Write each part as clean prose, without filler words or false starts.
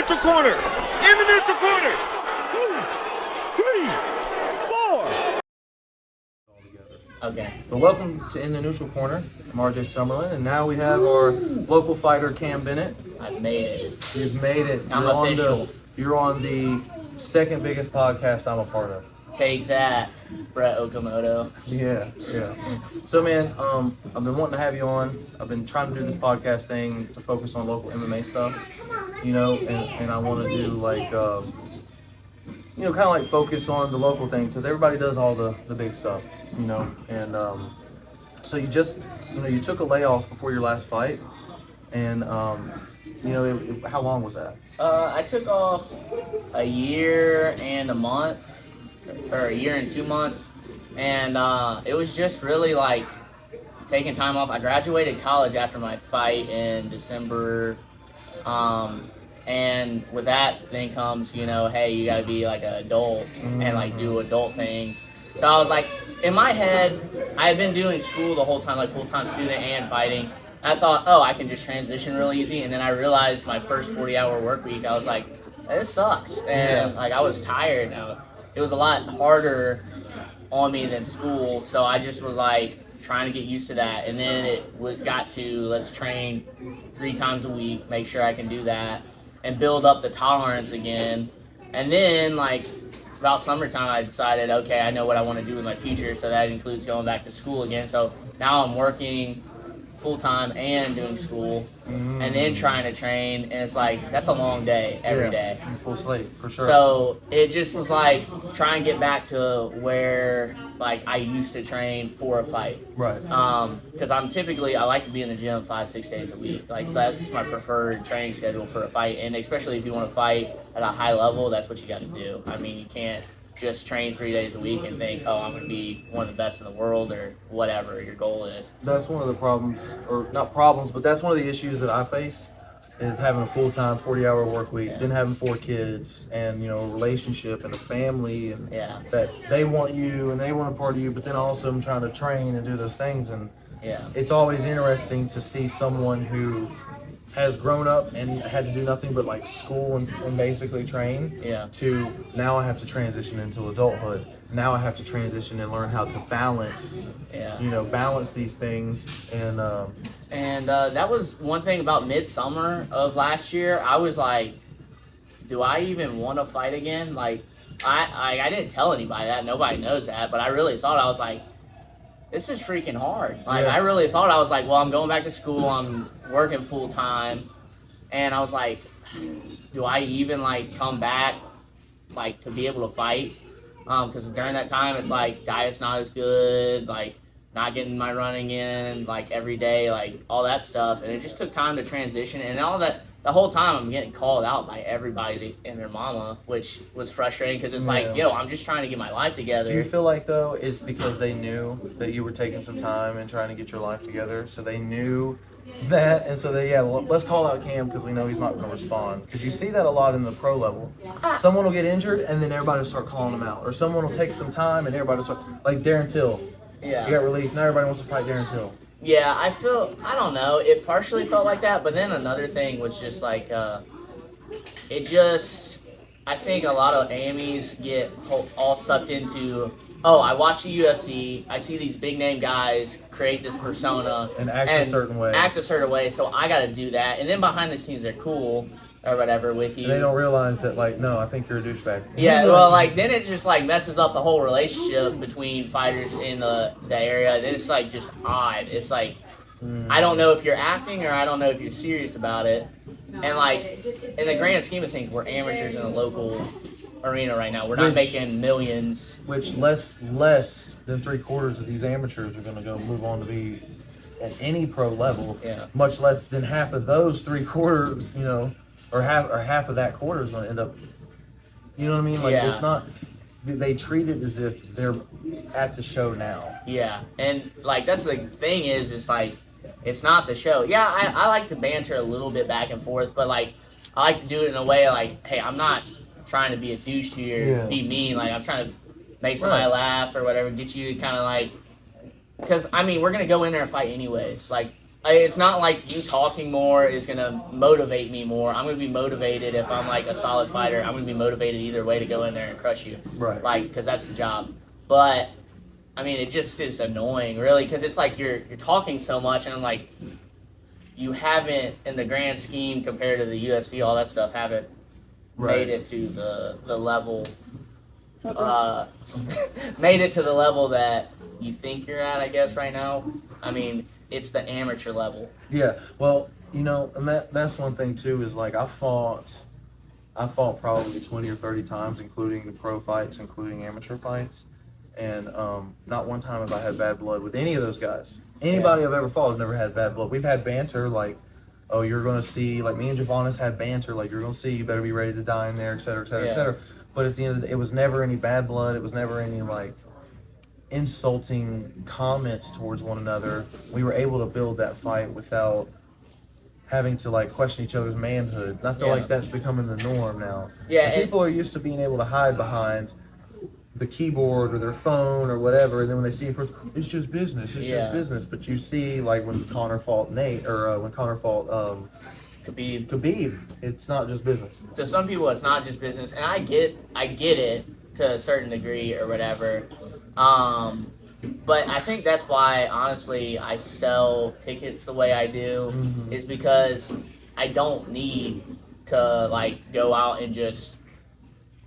neutral corner. In the neutral corner. 2, 3, 4. Okay, so welcome to In the Neutral Corner. I'm RJ Summerlin, and now we have our local fighter, Cam Bennett. I've made it. You've made it. I'm official. You're on the second biggest podcast I'm a part of. Take that, Brett Okamoto. Yeah. So, man, I've been wanting to have you on. I've been trying to do this podcast thing to focus on local MMA stuff, and I want to do like, kind of like focus on the local thing because everybody does all the big stuff, and so you just, you took a layoff before your last fight, and, how long was that? I took off a year and a month, or a year and 2 months, and it was just really like taking time off. I graduated college after my fight in December, and with that then comes, hey, you gotta be like an adult and like do adult things. So I was like, in my head, I had been doing school the whole time, like full-time student and fighting. I thought, I can just transition real easy. And then I realized my first 40-hour work week, I was like, this sucks. And like I was tired. It was a lot harder on me than school. So I just was like trying to get used to that. And then it got to, let's train 3 times a week, make sure I can do that, and build up the tolerance again. And then like about summertime, I decided, okay, I know what I want to do with my future. So that includes going back to school again. So now I'm working full-time and doing school and then trying to train, and it's like that's a long day every day. Full slate for sure. So it just was like trying to get back to where like I used to train for a fight, right? Because I like to be in the gym 5-6 days a week. Like so that's my preferred training schedule for a fight, and especially if you want to fight at a high level, that's what you got to do. I mean, you can't just train 3 days a week and think, I'm going to be one of the best in the world or whatever your goal is. That's one of the problems, or not problems, but that's one of the issues that I face is having a full-time 40-hour work week, then having 4 kids and, a relationship and a family and that they want you and they want a part of you, but then also I'm trying to train and do those things. And it's always interesting to see someone who has grown up and had to do nothing but like school and basically train to now I have to transition into adulthood. Now I have to transition and learn how to balance, balance these things. And that was one thing about midsummer of last year. I was like, do I even want to fight again? Like, I didn't tell anybody that. Nobody knows that. But I really thought, I was like, this is freaking hard. Like, I really thought, I was like, well, I'm going back to school. I'm working full time. And I was like, do I even like come back like to be able to fight? Because during that time, it's like diet's not as good, like not getting my running in like every day, like all that stuff. And it just took time to transition. And all that, the whole time I'm getting called out by everybody and their mama, which was frustrating because it's like, I'm just trying to get my life together. Do you feel like though it's because they knew that you were taking some time and trying to get your life together, so they knew that, and so they let's call out Cam because we know he's not going to respond, because you see that a lot in the pro level. Someone will get injured and then everybody will start calling him out, or someone will take some time and everybody will start, like Darren Till. He got released, now everybody wants to fight Darren Till. Yeah, I don't know, it partially felt like that, but then another thing was just like, I think a lot of AMEs get all sucked into, I watch the UFC, I see these big name guys create this persona. And act a certain way. So I gotta do that. And then behind the scenes they're cool or whatever with you. And they don't realize that, like, no, I think you're a douchebag. Yeah, well, like, then it just, like, messes up the whole relationship between fighters in the area. Then it's, like, just odd. It's, like, I don't know if you're acting or I don't know if you're serious about it. And, like, in the grand scheme of things, we're amateurs in a local arena right now. We're not making millions. Which less than 3/4 of these amateurs are going to go move on to be at any pro level. Much less than half of those 3/4, or half of that quarter is going to end up, you know what I mean? Like, it's not, they treat it as if they're at the show now. Yeah, and, like, that's the thing is like, it's not the show. Yeah, I like to banter a little bit back and forth, but, like, I like to do it in a way, like, hey, I'm not trying to be a douche to you or be mean. Like, I'm trying to make somebody laugh or whatever, get you kind of, like, because, I mean, we're going to go in there and fight anyways. Like, it's not like you talking more is going to motivate me more. I'm going to be motivated if I'm like a solid fighter. I'm going to be motivated either way to go in there and crush you. Right. Like, because that's the job. But, I mean, it just is annoying, really, because it's like you're talking so much, and I'm like, you haven't, in the grand scheme, compared to the UFC, all that stuff, haven't made it to the level, made it to the level that you think you're at, I guess, right now. I mean, it's the amateur level. Yeah, well, you know, and that's one thing too, is like I fought probably 20 or 30 times, including the pro fights, including amateur fights, and not one time have I had bad blood with any of those guys. Anybody I've ever fought, I've never had bad blood. We've had banter, like, oh, you're going to see, like me and Javonis had banter, like, you're going to see, you better be ready to die in there, et cetera, et cetera, et cetera. But at the end of the day, it was never any bad blood. It was never any, like, insulting comments towards one another. We were able to build that fight without having to like question each other's manhood. And I feel like that's becoming the norm now. Yeah, and people are used to being able to hide behind the keyboard or their phone or whatever, and then when they see a person, it's just business, it's just business. But you see, like when Conor fought Nate, or when Conor fought Khabib, it's not just business. So some people, it's not just business, and I get it to a certain degree or whatever. But I think that's why, honestly, I sell tickets the way I do, is because I don't need to, like, go out and just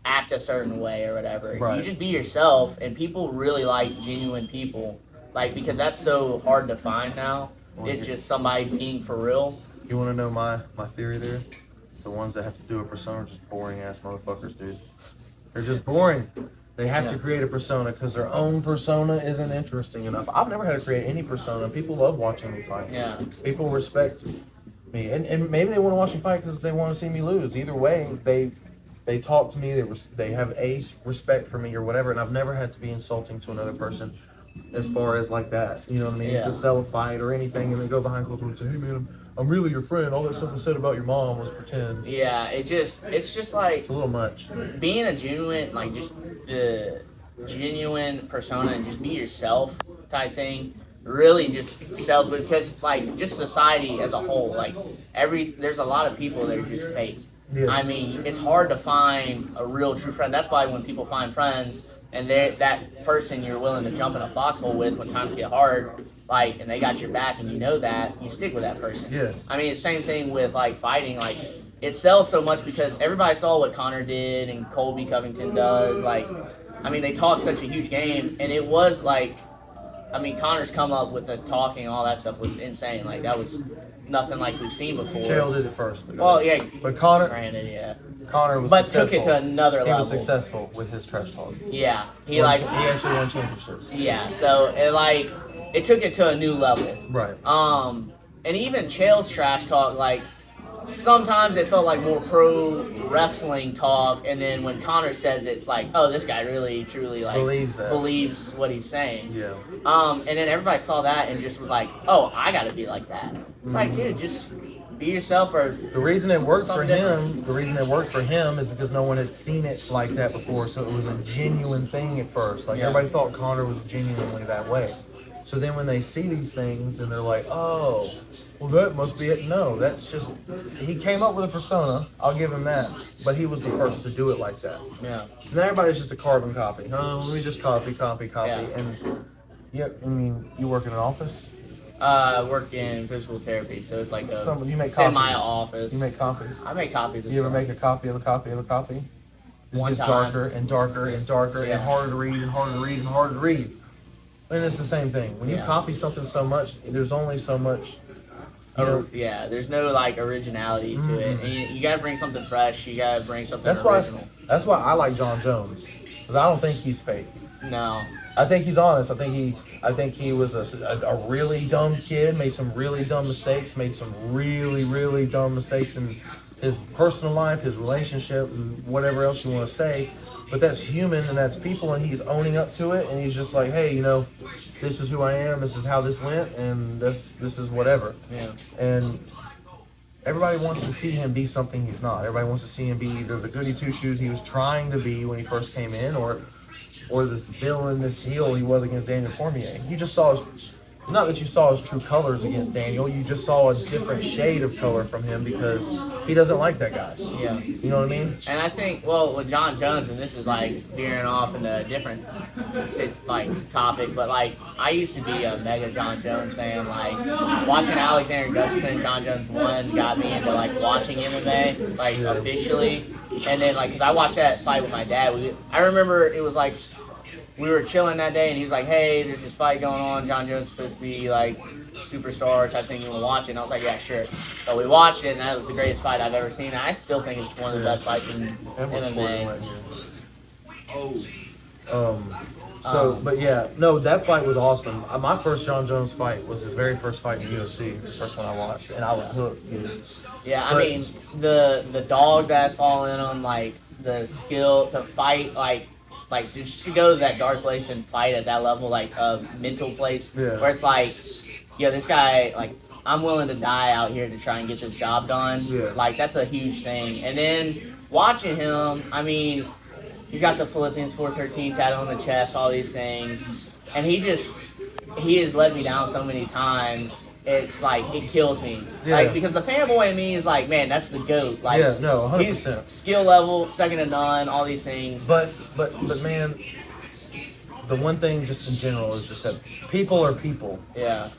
act a certain way or whatever. Right. You just be yourself, and people really like genuine people, like, because that's so hard to find now. It's just somebody being for real. You want to know my theory there? The ones that have to do a persona are just boring-ass motherfuckers, dude. They're just boring. They have to create a persona because their own persona isn't interesting enough. I've never had to create any persona. People love watching me fight. Yeah. People respect me. And maybe they want to watch me fight because they want to see me lose. Either way, they talk to me. They have a respect for me or whatever. And I've never had to be insulting to another person as far as like that. You know what I mean? To sell a fight or anything and then go behind closed doors and say, hey, man, I'm really your friend. All that stuff I said about your mom was pretend. Yeah, it's just like... It's a little much. Being a genuine, like, just the genuine persona and just be yourself type thing really just sells, because, like, just society as a whole, like, there's a lot of people that are just fake. Yes. I mean, it's hard to find a real true friend. That's why when people find friends and they're that person you're willing to jump in a foxhole with when times get hard, like, and they got your back and you know that, you stick with that person. Yeah. I mean, it's the same thing with, like, fighting. Like, it sells so much because everybody saw what Conor did and Colby Covington does. Like, I mean, they talk such a huge game, and it was like, I mean, Conor's come up with the talking and all that stuff was insane. Like, that was nothing like we've seen before. Chael did it first. Well, yeah. But Conor, granted, Conor was but successful. took it to another level. He was successful with his trash talk. Yeah. He actually won championships. Yeah, so it took it to a new level. Right. And even Chael's trash talk, like, sometimes it felt like more pro wrestling talk, and then when Conor says it, it's like, oh, this guy really, truly, like, believes what he's saying. Yeah. And then everybody saw that and just was like, oh, I gotta be like that. It's like, dude, just be yourself. Or the reason it worked for different. him, is because no one had seen it like that before, so it was a genuine thing at first. Like, everybody thought Conor was genuinely that way. So then when they see these things and they're like, oh, well, that must be it. No, that's just, he came up with a persona. I'll give him that. But he was the first to do it like that. Yeah. And everybody's just a carbon copy. Let me just copy. Yeah. And, yeah, I mean, you work in an office? I work in physical therapy, so it's like a you make semi-office. You make copies? I make copies of You ever stuff. make a copy of a copy of a copy? It One gets time. darker and darker and darker and harder to read and harder to read and harder to read. And it's the same thing. When you copy something so much, there's only so much. There's no, like, originality to it. And you gotta bring something fresh. You gotta bring something original. That's why I like John Jones, because I don't think he's fake. No. I think he's honest. I think he was a really dumb kid, made some really dumb mistakes, made some really, really dumb mistakes in his personal life, his relationship, and whatever else you want to say. But that's human and that's people, and he's owning up to it, and he's just like, hey, you know, this is who I am, this is how this went, and this is whatever. Yeah. And everybody wants to see him be something he's not. Everybody wants to see him be either the goody two-shoes he was trying to be when he first came in, or this villain, this heel he was against Daniel Cormier. You just saw not that you saw his true colors against Daniel, you just saw a different shade of color from him because he doesn't like that guy. Yeah. You know what I mean? And I think, well, with John Jones, and this is like veering off into a different like topic, but like I used to be a mega John Jones fan. Like watching Alexander Gustafsson, John Jones 1 got me into like watching MMA like officially. And then like, cause I watched that fight with my dad. I remember it was like we were chilling that day, and he was like, "Hey, there's this fight going on. John Jones is supposed to be like superstar type thing. You want to watch it?" And I was like, "Yeah, sure." So we watched it, and that was the greatest fight I've ever seen. And I still think it's one of the best fights in MMA. But yeah, no, that fight was awesome. My first John Jones fight was his very first fight in the UFC, the first one I watched, and I was hooked, dude. Yeah, I mean, the dog that's all in him, like the skill to fight, like just to go to that dark place and fight at that level, like a mental place, where it's like, yeah, this guy, like, I'm willing to die out here to try and get this job done. Yeah. Like, that's a huge thing. And then watching him, I mean, he's got the Philippians 413 tattoo on the chest, all these things, and he has let me down so many times. It's like, it kills me. Yeah. Like, because the fanboy in me is like, man, that's the GOAT. Like, yeah, no, 100%. He's skill level, second to none, all these things. But man, the one thing just in general is just that people are people. Yeah.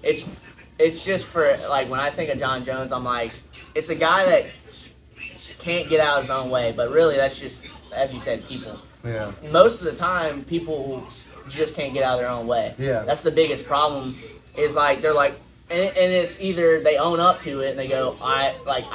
It's just for, like, when I think of John Jones, I'm like, it's a guy that can't get out of his own way, but really that's just, as you said, people. Yeah. Most of the time, people just can't get out of their own way. Yeah. That's the biggest problem. Is like they're like, and it's either they own up to it and they go, I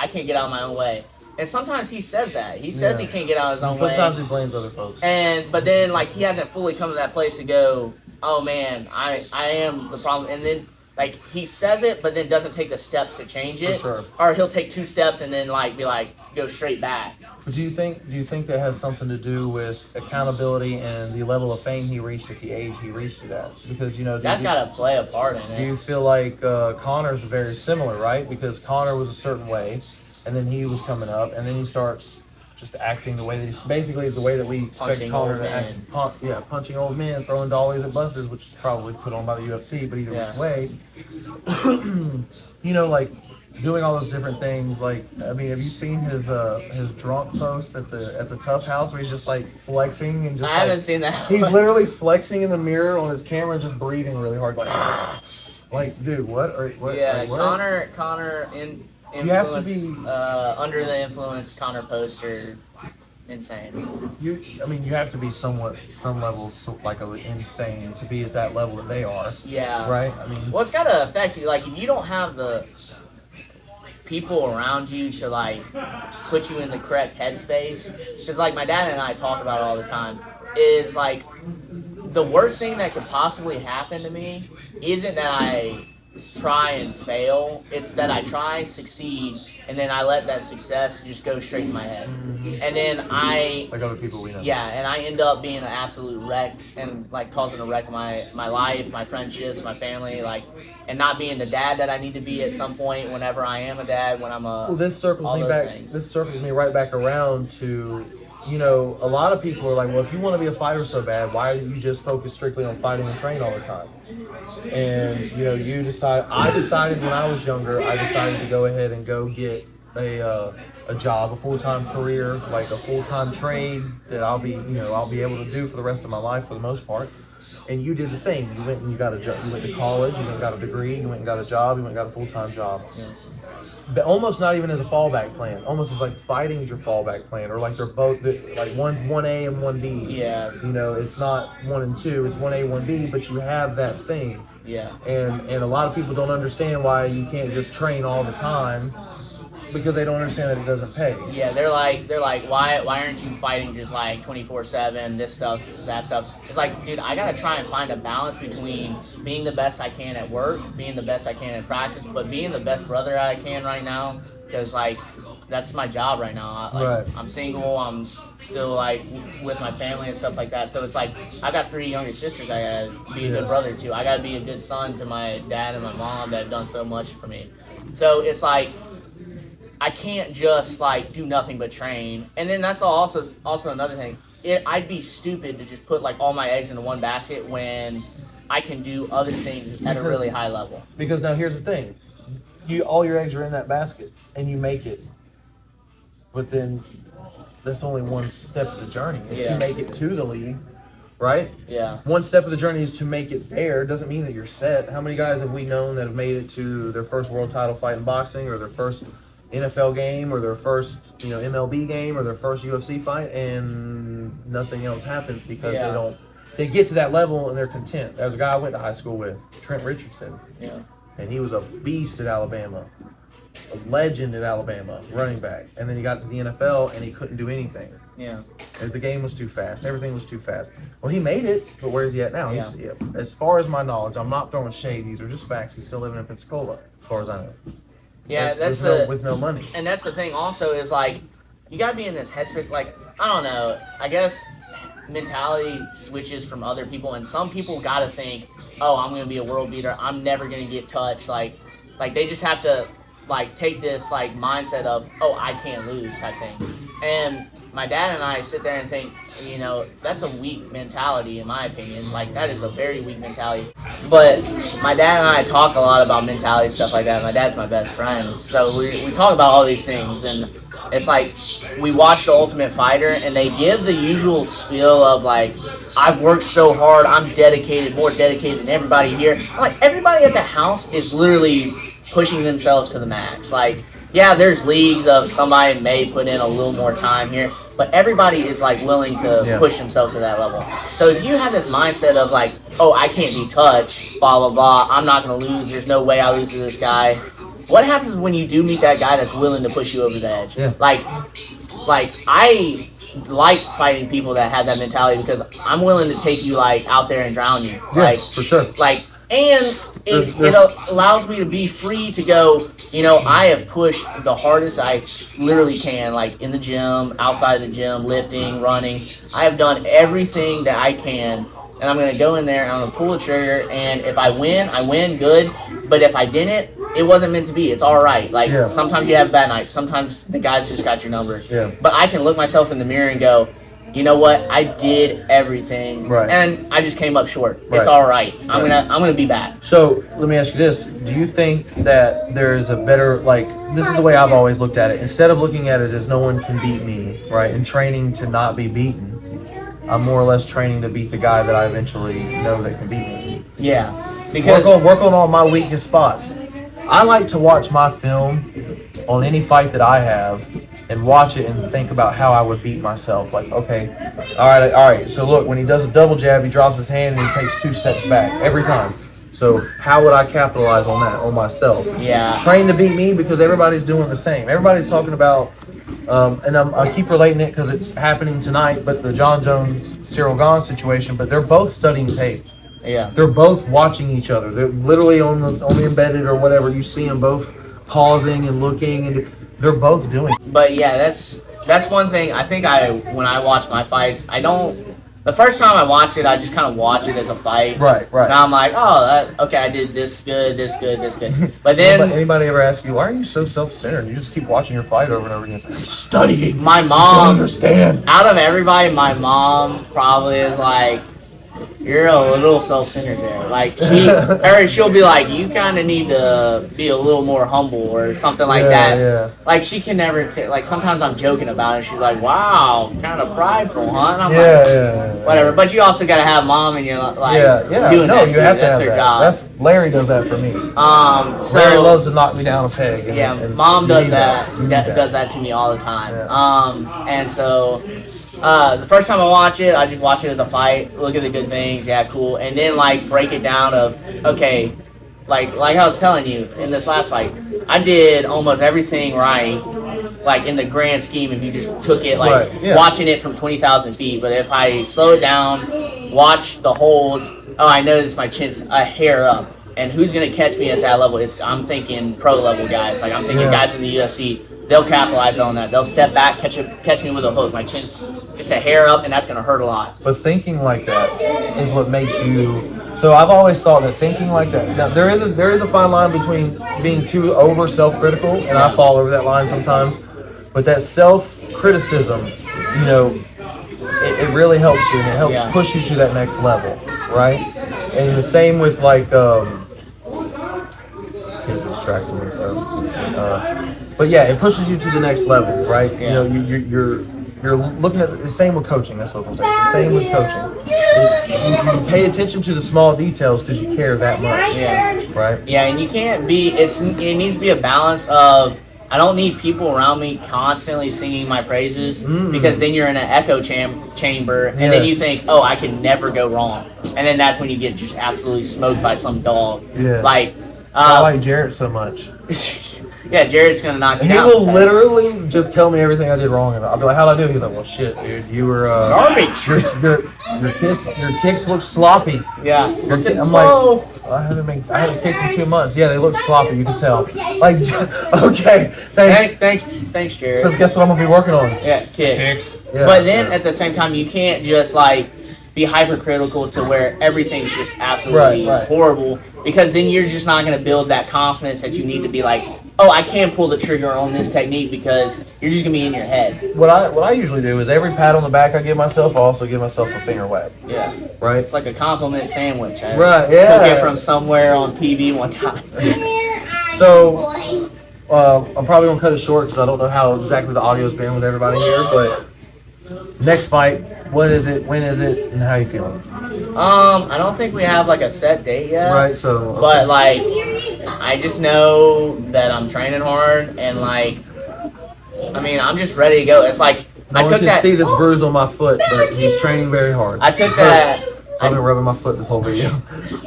can't get out of my own way. And sometimes he says that. He says he can't get out of his own way. Sometimes he blames other folks. But then like he hasn't fully come to that place to go, oh man, I am the problem. And then like he says it, but then doesn't take the steps to change it. For sure. Or he'll take 2 steps and then like be like go straight back. But do you think that has something to do with accountability and the level of fame he reached at the age he reached it at? Because that's got to play a part in it. Do you feel like Connor's very similar, right? Because Connor was a certain way, and then he was coming up, and then he starts just acting the way that he's basically the way that we expect Connor to act. Punching old men, throwing dollies at buses, which is probably put on by the UFC, but either which way, like doing all those different things. Like, I mean, have you seen his drunk post at the Tough House where he's just like flexing and just? I haven't seen that. He's literally flexing in the mirror on his camera, just breathing really hard, like, dude, what? Yeah, like, what? Connor You have to be under the influence. Connor posts are insane. You have to be some level like insane to be at that level that they are. Yeah. Right. I mean, well, it's got to affect you. Like, if you don't have the people around you to like put you in the correct headspace, because like my dad and I talk about it all the time, is like the worst thing that could possibly happen to me isn't that I try and fail, it's that I try, succeed, and then I let that success just go straight to my head. And then like other people we know. Yeah, and I end up being an absolute wreck and like causing a wreck of my life, my friendships, my family, like, and not being the dad that I need to be at some point whenever I am a dad, when I'm a well, this circles me right back around to, a lot of people are like, well, if you want to be a fighter so bad, why do you just focus strictly on fighting and train all the time? And, I decided when I was younger, I decided to go ahead and go get a job, a full-time career, like a full-time trade that I'll be able to do for the rest of my life for the most part. And you did the same. You went and you got a job. You went to college. You went and got a degree. You went and got a job. You went and got a full-time job. Yeah. But almost not even as a fallback plan. Almost as like fighting your fallback plan, or like they're both like one's 1A and 1B. Yeah. It's not 1 and 2. It's 1A, 1B. But you have that thing. Yeah. And a lot of people don't understand why you can't just train all the time, because they don't understand that it doesn't pay. Yeah, they're like, why aren't you fighting just like 24/7, this stuff, that stuff? It's like, dude, I gotta try and find a balance between being the best I can at work, being the best I can at practice, but being the best brother I can right now, because like that's my job right now. Right. I'm single, I'm still like with my family and stuff like that. So it's like I got 3 younger sisters I gotta be a good brother to. I gotta be a good son to my dad and my mom that have done so much for me. So it's like, I can't just like do nothing but train. And then that's also another thing. I'd be stupid to just put like all my eggs into one basket when I can do other things at a really high level. Because now here's the thing. All your eggs are in that basket, and you make it. But then that's only one step of the journey. Is to make it to the league, right? Yeah. One step of the journey is to make it there. Doesn't mean that you're set. How many guys have we known that have made it to their first world title fight in boxing, or their first NFL game, or their first MLB game, or their first UFC fight, and nothing else happens because they get to that level and they're content. There was a guy I went to high school with, Trent Richardson. Yeah. And he was a beast at Alabama, a legend at Alabama, running back. And then he got to the NFL and he couldn't do anything. Yeah. The game was too fast. Everything was too fast. Well, he made it, but where's he at now? He's, as far as my knowledge, I'm not throwing shade. These are just facts. He's still living in Pensacola, as far as I know. Yeah, with no money. And that's the thing also is, like, you got to be in this headspace. Like, I don't know. I guess mentality switches from other people, and some people got to think, oh, I'm going to be a world beater. I'm never going to get touched. Like they just have to, like, take this, like, mindset of, oh, I can't lose type thing. And my dad and I sit there and think, that's a weak mentality in my opinion. Like, that is a very weak mentality. But my dad and I talk a lot about mentality, stuff like that. My dad's my best friend. So we talk about all these things, and it's like we watch The Ultimate Fighter, and they give the usual spiel of, like, I've worked so hard, I'm dedicated, more dedicated than everybody here. Like, everybody at the house is literally pushing themselves to the max. Like, yeah, there's leagues of somebody may put in a little more time here, but everybody is, like, willing to push themselves to that level. So if you have this mindset of, like, oh, I can't be touched, blah, blah, blah, I'm not going to lose, there's no way I lose to this guy. What happens when you do meet that guy that's willing to push you over the edge? Yeah. Like I like fighting people that have that mentality, because I'm willing to take you, like, out there and drown you. Yeah, like, for sure. Like, and it allows me to be free to go, I have pushed the hardest I literally can, like, in the gym, outside the gym, lifting, running. I have done everything that I can, and I'm going to go in there and I'm going to pull the trigger, and if I win, good. But if I didn't, it wasn't meant to be. It's all right. Like, sometimes you have bad nights. Sometimes the guys just got your number. Yeah. But I can look myself in the mirror and go, you know what? I did everything, and I just came up short. It's all right. I'm gonna be back. So let me ask you this: do you think that there's a better, like, this is the way I've always looked at it. Instead of looking at it as no one can beat me, right, and training to not be beaten, I'm more or less training to beat the guy that I eventually know that can beat me. Yeah, because work on all my weakest spots. I like to watch my film on any fight that I have and watch it and think about how I would beat myself. Like, okay, all right. So look, when he does a double jab, he drops his hand and he takes 2 steps back every time. So how would I capitalize on that, on myself? Yeah. Train to beat me, because everybody's doing the same. Everybody's talking about, and I keep relating it because it's happening tonight, but the John Jones, Cyril Gane situation, but they're both studying tape. Yeah. They're both watching each other. They're literally on the embedded or whatever. You see them both pausing and looking, and they're both doing it. But yeah, that's one thing. I think when I watch my fights, the first time I watch it, I just kind of watch it as a fight. Right. Now I'm like, oh, okay, I did this good. But then anybody ever ask you, why are you so self-centered? You just keep watching your fight over and over again. It's like, I'm studying. My mom, I don't understand. Out of everybody, my mom probably is like, you're a little self-centered there. Like, she'll be like, you kind of need to be a little more humble or something like that. Yeah. Like, she can never like, sometimes I'm joking about it. She's like, wow, kind of prideful, huh? And I'm like, whatever. But you also got to have mom and you're like, doing that too. That's her job. Larry does that for me. So Larry loves to knock me down a peg. And mom does that. Does that to me all the time. Yeah. And so the first time I watch it, I just watch it as a fight, look at the good things, cool, and then, like, break it down of, okay, like I was telling you in this last fight, I did almost everything right, like, in the grand scheme, if you just took it, like, watching it from 20,000 feet, but if I slow it down, watch the holes, I noticed my chin's a hair up, and who's going to catch me at that level? I'm thinking pro-level guys, like, I'm thinking guys in the UFC. They'll capitalize on that. They'll step back, catch me with a hook. My chin's just a hair up, and that's going to hurt a lot. But thinking like that is what makes you. So I've always thought that thinking like that. Now there is a fine line between being too over self-critical, and I fall over that line sometimes. But that self-criticism, it really helps you, and it helps push you to that next level, right? And the same with like kids are distracting me. So, but yeah, it pushes you to the next level, right? You know, you're looking at the same with coaching. That's what I'm saying. It's the same with coaching. You pay attention to the small details because you care that much. Yeah. Right. Yeah, and you can't be. It needs to be a balance of. I don't need people around me constantly singing my praises because then you're in an echo chamber and then you think, oh, I can never go wrong, and then that's when you get just absolutely smoked by some dog. Yeah. Like. I like Jarrett so much. Yeah, Jared's gonna knock you He down. will literally just tell me everything I did wrong. I'll be like, "How'd I do?" He's like, "Well, shit, dude, you were garbage. Your kicks look sloppy." Yeah, I'm like, I haven't kicked in 2 months. Yeah, they look sloppy. You can tell. Like, okay, thanks, Jared. So guess what I'm gonna be working on? Yeah, kicks. Yeah. But then at the same time, you can't just like be hypercritical to where everything's just absolutely horrible, because then you're just not going to build that confidence that you need to be like, oh, I can pull the trigger on this technique, because you're just going to be in your head. What I usually do is every pat on the back I give myself, I also give myself a finger wag. Yeah. Right? It's like a compliment sandwich. I yeah. took it from somewhere on TV one time. So, I'm probably going to cut it short because I don't know how exactly the audio's been with everybody here, but next fight, what is it, when is it, and how you feeling? I don't think we have like a set date yet. Right, so. Okay. But like, I just know that I'm training hard, and like, I mean, I'm just ready to go. It's like, No one can see this bruise on my foot, but he's training very hard. I took that. So I've been rubbing my foot this whole video.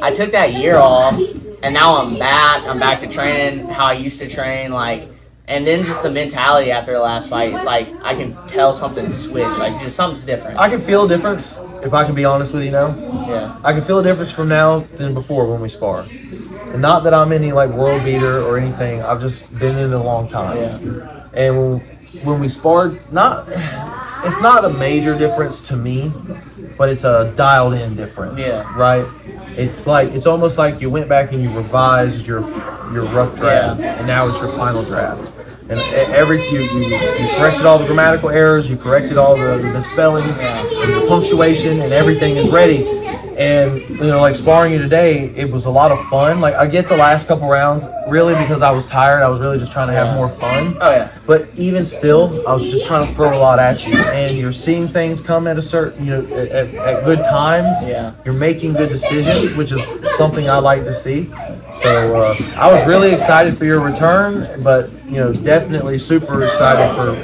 I took that year off, and now I'm back. I'm back to training how I used to train, like. And then just the mentality after the last fight, it's like I can tell something's switched, like just something's different. I can feel a difference, if I can be honest with you now. Yeah. I can feel a difference from now than before when we spar. And not that I'm any like world beater or anything. I've just been in it a long time. Yeah. And when we sparred, it's not a major difference to me, but it's a dialed in difference. Yeah. Right? It's almost like you went back and you revised your rough draft, and now it's your final draft. And you corrected all the grammatical errors, you corrected all the misspellings, and the punctuation, and everything is ready. And like sparring you today, it was a lot of fun. Like, I get the last couple rounds really because I was tired. I was really just trying to have more fun. Oh yeah. But even still, I was just trying to throw a lot at you, and you're seeing things come at a certain, at good times. Yeah. You're making good decisions, which is something I like to see. So I was really excited for your return, but definitely super excited for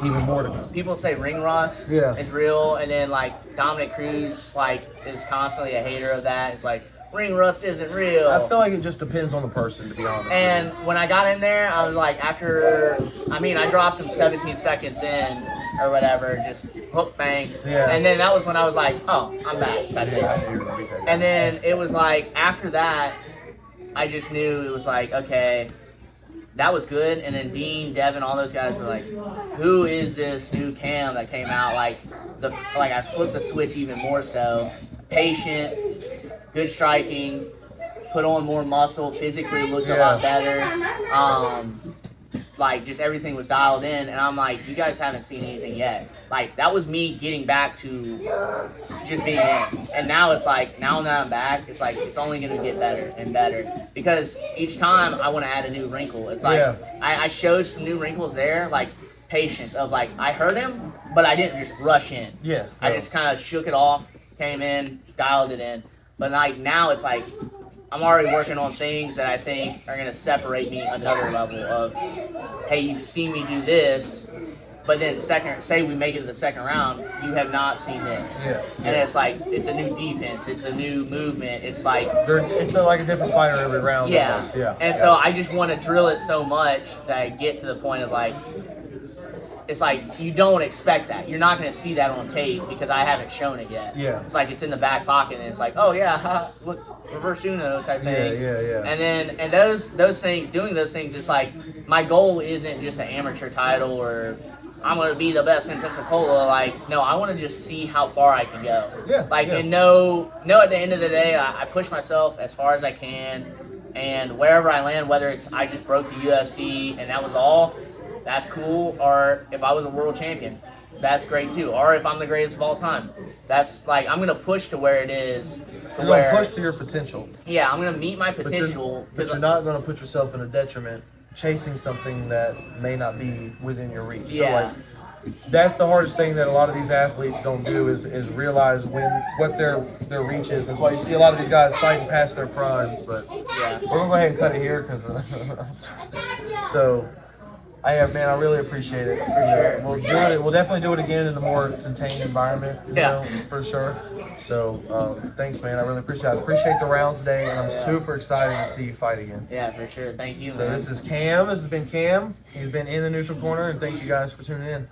even more to come. People say ring rust is real, and then like Dominic Cruz is constantly a hater of that. It's like, ring rust isn't real. I feel like it just depends on the person, to be honest. And when I got in there, I was like, I dropped him 17 seconds in or whatever, just hook bang. Yeah. And then that was when I was like, oh, I'm back. And then it was like, after that, I just knew it was like, okay, that was good. And then Dean, Devin, all those guys were like, who is this new Cam that came out? Like I flipped the switch even more so. Patient, good striking, put on more muscle, physically looked a lot better. Like, just everything was dialed in, and I'm like, you guys haven't seen anything yet. Like, that was me getting back to just being in. And now it's like, now that I'm back, it's like, it's only going to get better and better. Because each time I want to add a new wrinkle. It's like, I showed some new wrinkles there, like patience of like, I heard him, but I didn't just rush in. Yeah. I just kind of shook it off, came in, dialed it in. But like, now it's like, I'm already working on things that I think are going to separate me another level of, hey, you've seen me do this, but then say we make it to the second round, you have not seen this. And it's like, it's a new defense, it's a new movement, it's like... It's like a different fighter every round. Yeah. And so I just want to drill it so much that I get to the point of like, it's like, you don't expect that. You're not going to see that on tape because I haven't shown it yet. Yeah. It's like, it's in the back pocket, and it's like, oh yeah, look, reverse Uno type thing. Yeah. And those things, doing those things, it's like, my goal isn't just an amateur title or I'm going to be the best in Pensacola. Like, no, I want to just see how far I can go. And know at the end of the day, I push myself as far as I can, and wherever I land, whether it's I just broke the UFC and that was all, that's cool, or if I was a world champion, that's great too. Or if I'm the greatest of all time, that's like I'm gonna push to where it is. To You're where gonna push to your potential. Yeah, I'm gonna meet my But potential. you're not gonna put yourself in a detriment chasing something that may not be within your reach. Yeah. So like that's the hardest thing that a lot of these athletes don't do is realize what their reach is. That's why you see a lot of these guys fighting past their primes. But Yeah. we're gonna go ahead and cut it here because so. I really appreciate it. For sure. We'll do it. We'll definitely do it again in a more contained environment. You know, for sure. So thanks, man. I really appreciate it. I appreciate the rounds today, and I'm super excited to see you fight again. Yeah, for sure. Thank you, So man. this is Cam. This has been Cam. He's been in the neutral corner, and thank you guys for tuning in.